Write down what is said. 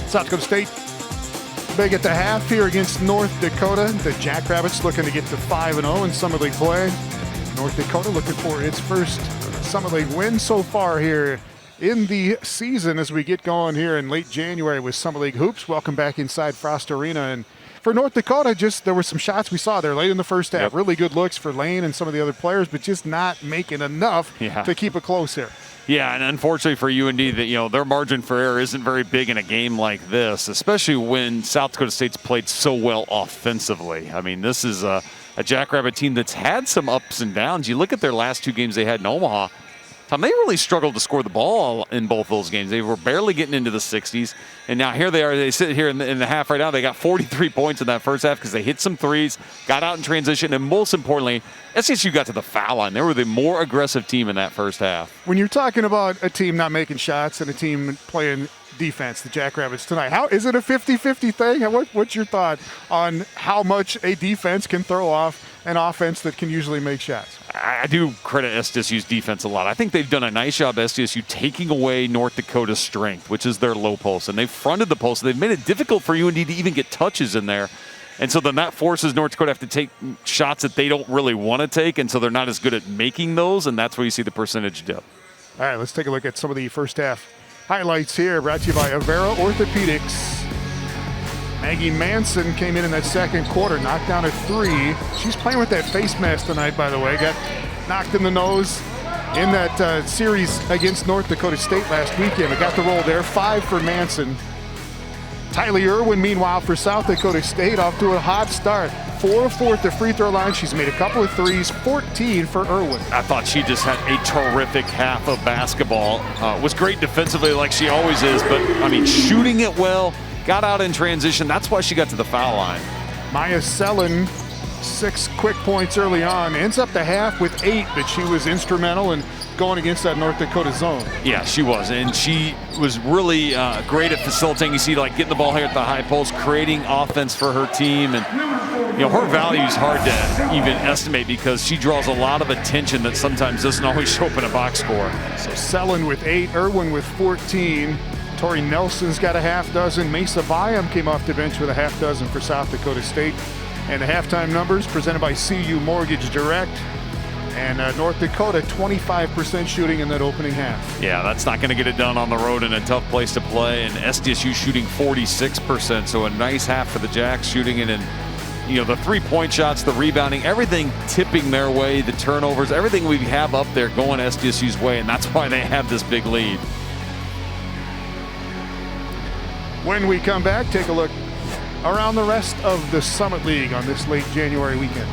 South Dakota State big at the half here against North Dakota. The Jackrabbits looking to get to 5-0 in Summer League play. North Dakota looking for its first Summer League win so far here in the season as we get going here in late January with Summer League hoops. Welcome back inside Frost Arena. And for North Dakota, there were some shots we saw there late in the first half. Yep. Really good looks for Lane and some of the other players, but just not making enough to keep it close here. Yeah, and unfortunately for UND, their margin for error isn't very big in a game like this, especially when South Dakota State's played so well offensively. I mean, this is a Jackrabbit team that's had some ups and downs. You look at their last two games they had in Omaha, Tom, they really struggled to score the ball in both those games. They were barely getting into the 60s, and now here they are. They sit here in the half right now. They got 43 points in that first half because they hit some threes, got out in transition, and most importantly, SDSU got to the foul line. They were the more aggressive team in that first half. When you're talking about a team not making shots and a team playing defense, the Jackrabbits tonight, how is it a 50-50 thing? What's your thought on how much a defense can throw off an offense that can usually make shots? I do credit SDSU's defense a lot. I think they've done a nice job, SDSU, taking away North Dakota's strength, which is their low post. And they've fronted the post. They've made it difficult for UND to even get touches in there. And so then that forces North Dakota to have to take shots that they don't really want to take. And so they're not as good at making those. And that's where you see the percentage dip. All right, let's take a look at some of the first half highlights here, brought to you by Avera Orthopedics. Maggie Manson came in that second quarter, knocked down a three. She's playing with that face mask tonight, by the way. Got knocked in the nose in that series against North Dakota State last weekend. But got the roll there, 5 for Manson. Tylee Irwin, meanwhile, for South Dakota State, off to a hot start. 4 of 4 at the free throw line. She's made a couple of threes, 14 for Irwin. I thought she just had a terrific half of basketball. Was great defensively like she always is, but, I mean, shooting it well, got out in transition. That's why she got to the foul line. Maya Sellen, 6 quick points early on. Ends up the half with 8, but she was instrumental in going against that North Dakota zone. Yeah, she was, and she was really great at facilitating. You see, like, getting the ball here at the high post, creating offense for her team. And, her value is hard to even estimate because she draws a lot of attention that sometimes doesn't always show up in a box score. So Sellen with 8, Irwin with 14. Tori Nelson's got a half dozen. Mesa Byam came off the bench with a half dozen for South Dakota State. And the halftime numbers presented by CU Mortgage Direct. And North Dakota, 25% shooting in that opening half. Yeah, that's not going to get it done on the road in a tough place to play. And SDSU shooting 46%, so a nice half for the Jacks, shooting it in, the three-point shots, the rebounding, everything tipping their way, the turnovers, everything we have up there going SDSU's way, and that's why they have this big lead. When we come back, take a look around the rest of the Summit League on this late January weekend.